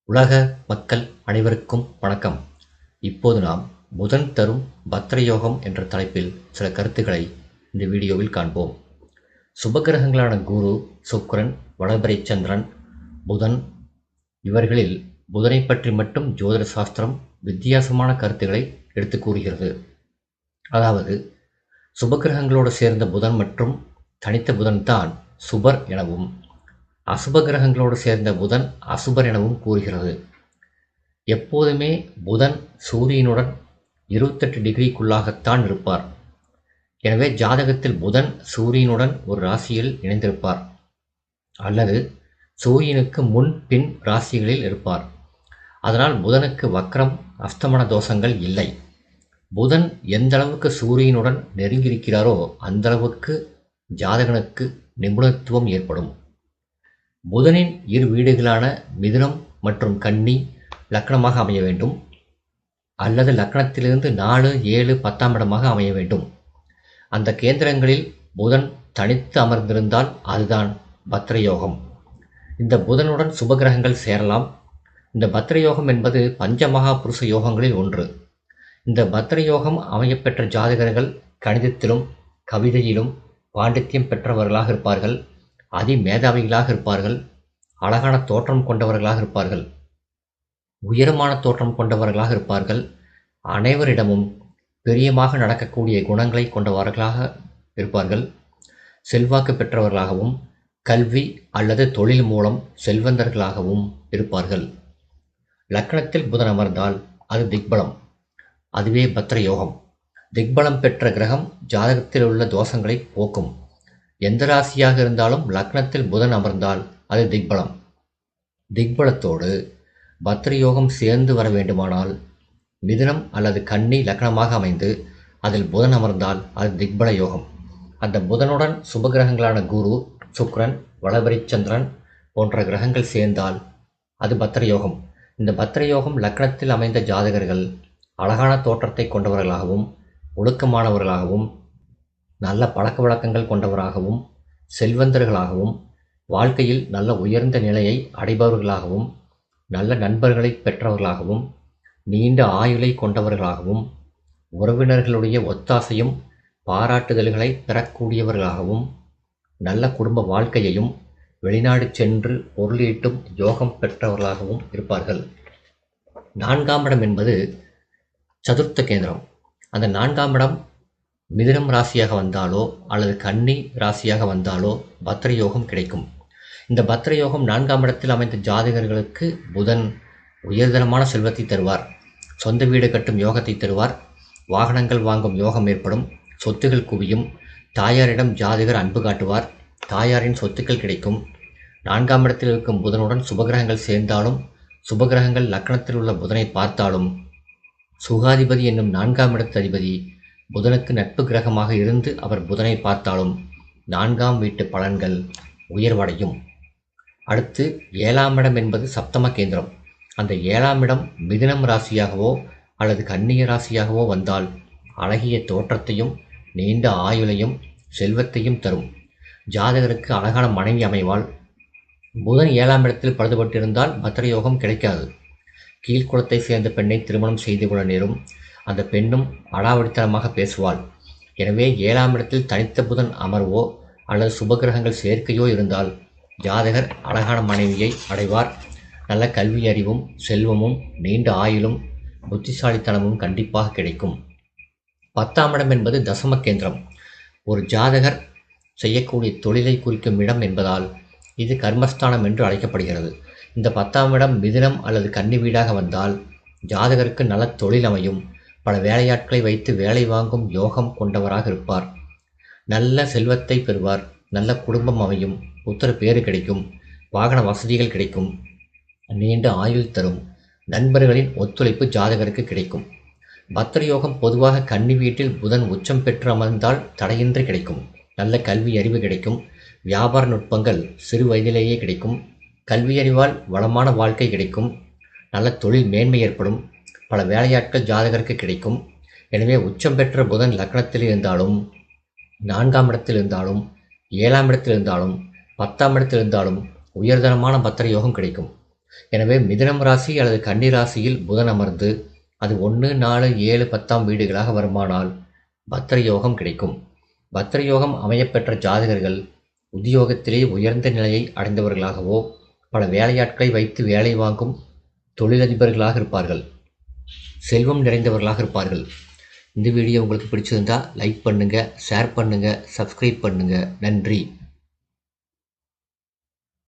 உலக மக்கள் அனைவருக்கும் வணக்கம். இப்போது நாம் புதன் தரும் பத்ரயோகம் என்ற தலைப்பில் சில கருத்துக்களை இந்த வீடியோவில் காண்போம். சுபகிரகங்களான குரு, சுக்கிரன், வளர்பிறை சந்திரன், புதன் இவர்களில் புதனை பற்றி மட்டும் ஜோதிட சாஸ்திரம் வித்தியாசமான கருத்துக்களை எடுத்து கூறுகிறது. அதாவது சுபகிரகங்களோடு சேர்ந்த புதன் மற்றும் தனித்த புதன் தான் சுபர் எனவும், அசுப கிரகங்களோடு சேர்ந்த புதன் அசுபர் எனவும் கூறுகிறது. எப்போதுமே புதன் சூரியனுடன் 28 டிகிரிக்குள்ளாகத்தான் இருப்பார். எனவே ஜாதகத்தில் புதன் சூரியனுடன் ஒரு ராசியில் இணைந்திருப்பார் அல்லது சூரியனுக்கு முன் பின் ராசிகளில் இருப்பார். அதனால் புதனுக்கு வக்ரம், அஸ்தமன தோஷங்கள் இல்லை. புதன் எந்த அளவுக்கு சூரியனுடன் நெருங்கியிருக்கிறாரோ அந்த அளவுக்கு ஜாதகனுக்கு நிபுணத்துவம் ஏற்படும். புதனின் இரு வீடுகளான மிதுனம் மற்றும் கன்னி லக்னமாக அமைய வேண்டும் அல்லது லக்னத்திலிருந்து 4, 7, 10ஆம் இடமாக அமைய வேண்டும். அந்த கேந்திரங்களில் புதன் தனித்து அமர்ந்திருந்தால் அதுதான் பத்ரயோகம். இந்த புதனுடன் சுபகிரகங்கள் சேரலாம். இந்த பத்ரயோகம் என்பது பஞ்சமகா புருஷ யோகங்களில் ஒன்று. இந்த பத்ரயோகம் அமையப்பெற்ற ஜாதகர்கள் கணிதத்திலும் கவிதையிலும் பாண்டித்யம் பெற்றவர்களாக இருப்பார்கள். அதிமேதாவிகளாக இருப்பார்கள். அழகான தோற்றம் கொண்டவர்களாக இருப்பார்கள். உயரமான தோற்றம் கொண்டவர்களாக இருப்பார்கள். அனைவரிடமும் பிரியமாக நடக்கக்கூடிய குணங்களை கொண்டவர்களாக இருப்பார்கள். செல்வாக்கு பெற்றவர்களாகவும் கல்வி அல்லது தொழில் மூலம் செல்வந்தர்களாகவும் இருப்பார்கள். லக்னத்தில் புதன் அமர்ந்தால் அது திக்பலம். அதுவே பத்ரயோகம். திக்பலம் பெற்ற கிரகம் ஜாதகத்தில் உள்ள தோஷங்களை போக்கும். எந்த ராசியாக இருந்தாலும் லக்னத்தில் புதன் அமர்ந்தால் அது திக்பலம். திக்பலத்தோடு பத்ரயோகம் சேர்ந்து வர வேண்டுமானால் மிதுனம் அல்லது கன்னி லக்னமாக அமைந்து அதில் புதன் அமர்ந்தால் அது திக்பல யோகம். அந்த புதனுடன் சுபகிரகங்களான குரு, சுக்கிரன், வளர்பிறை சந்திரன் போன்ற கிரகங்கள் சேர்ந்தால் அது பத்ரயோகம். இந்த பத்ரயோகம் லக்னத்தில் அமைந்த ஜாதகர்கள் அழகான தோற்றத்தை கொண்டவர்களாகவும், ஒழுக்கமானவர்களாகவும், நல்ல பழக்க வழக்கங்கள் கொண்டவராகவும், செல்வந்தர்களாகவும், வாழ்க்கையில் நல்ல உயர்ந்த நிலையை அடைபவர்களாகவும், நல்ல நண்பர்களை பெற்றவர்களாகவும், நீண்ட ஆயுளை கொண்டவர்களாகவும், உறவினர்களுடைய ஒத்தாசையும் பாராட்டுதல்களை பெறக்கூடியவர்களாகவும், நல்ல குடும்ப வாழ்க்கையையும் வெளிநாடு சென்று பொருளீட்டும் யோகம் பெற்றவர்களாகவும் இருப்பார்கள். 4ஆம் இடம் என்பது சதுர்த்த கேந்திரம். அந்த 4ஆம் இடம் மிதுனம் ராசியாக வந்தாலோ அல்லது கன்னி ராசியாக வந்தாலோ பத்ரயோகம் கிடைக்கும். இந்த பத்ரயோகம் 4ஆம் இடத்தில் அமைந்த ஜாதகர்களுக்கு புதன் உயர்தரமான செல்வத்தை தருவார். சொந்த வீடு கட்டும் யோகத்தை தருவார். வாகனங்கள் வாங்கும் யோகம் ஏற்படும். சொத்துகள் குவியும். தாயாரிடம் ஜாதகர் அன்பு காட்டுவார். தாயாரின் சொத்துக்கள் கிடைக்கும். 4ஆம் இடத்தில் இருக்கும் புதனுடன் சுபகிரகங்கள் சேர்ந்தாலும், சுபகிரகங்கள் லக்னத்தில் உள்ள புதனை பார்த்தாலும், சுகாதிபதி என்னும் 4ஆம் இடத்து அதிபதி புதனுக்கு நட்பு கிரகமாக இருந்து அவர் புதனை பார்த்தாலும் 4ஆம் வீட்டு பலன்கள் உயர்வடையும். அடுத்து 7ஆம் இடம் என்பது சப்தம கேந்திரம். அந்த 7ஆம் இடம் மிதுனம் ராசியாகவோ அல்லது கன்னிய ராசியாகவோ வந்தால் அழகிய தோற்றத்தையும் நீண்ட ஆயுளையும் செல்வத்தையும் தரும். ஜாதகருக்கு அழகான மனைவி அமைவாள். புதன் 7ஆம் இடத்தில் பழுதுபட்டிருந்தால் பத்ரயோகம் கிடைக்காது. கீழ்குலத்தை சேர்ந்த பெண்ணை திருமணம் செய்து கொள்ள நேரும். அந்த பெண்ணும் அடாவடித்தனமாக பேசுவாள். எனவே 7ஆம் இடத்தில் தனித்த புதன் அமர்வோ அல்லது சுபகிரகங்கள் சேர்க்கையோ இருந்தால் ஜாதகர் அழகான மனைவியை அடைவார். நல்ல கல்வி அறிவும் செல்வமும் நீண்ட ஆயுளும் புத்திசாலித்தனமும் கண்டிப்பாக கிடைக்கும். 10ஆம் இடம் என்பது தசம கேந்திரம். ஒரு ஜாதகர் செய்யக்கூடிய தொழிலை குறிக்கும் இடம் என்பதால் இது கர்மஸ்தானம் என்று அழைக்கப்படுகிறது. இந்த 10ஆம் இடம் மிதுனம் அல்லது கன்னி வீடாக வந்தால் ஜாதகருக்கு நல்ல தொழில் அமையும். பல வேலையாட்களை வைத்து வேலை வாங்கும் யோகம் கொண்டவராக இருப்பார். நல்ல செல்வத்தை பெறுவார். நல்ல குடும்பம் அமையும். புத்திர பேறு கிடைக்கும். வாகன வசதிகள் கிடைக்கும். நீண்ட ஆயுள் தரும். நண்பர்களின் ஒத்துழைப்பு ஜாதகருக்கு கிடைக்கும். பத்ரயோகம் பொதுவாக கன்னி வீட்டில் புதன் உச்சம் பெற்று அமர்ந்தால் தடையின்றி கிடைக்கும். நல்ல கல்வி அறிவு கிடைக்கும். வியாபார நுட்பங்கள் சிறு வயதிலேயே கிடைக்கும். கல்வியறிவால் வளமான வாழ்க்கை கிடைக்கும். நல்ல தொழில் மேன்மை ஏற்படும். பல வேலையாட்கள் ஜாதகருக்கு கிடைக்கும். எனவே உச்சம் பெற்ற புதன் லக்னத்தில் இருந்தாலும், 4ஆம் இடத்தில் இருந்தாலும், 7ஆம் இடத்தில் இருந்தாலும், 10ஆம் இடத்தில் இருந்தாலும் உயர்தரமான பத்ரயோகம் கிடைக்கும். எனவே மிதுனம் ராசி அல்லது கன்னி ராசியில் புதன் அமர்ந்து அது 1, 4, 7, 10ஆம் வீடுகளாக வருமானால் பத்திர யோகம் கிடைக்கும். பத்திர யோகம் அமையப்பெற்ற ஜாதகர்கள் உத்தியோகத்திலே உயர்ந்த நிலையை அடைந்தவர்களாகவோ பல வேலையாட்களை வைத்து வேலை வாங்கும் தொழிலதிபர்களாக இருப்பார்கள். செல்வம் நிறைந்தவர்களாக இருப்பார்கள். இந்த வீடியோ உங்களுக்கு பிடிச்சிருந்தா லைக் பண்ணுங்கள், ஷேர் பண்ணுங்கள், சப்ஸ்கிரைப் பண்ணுங்கள். நன்றி.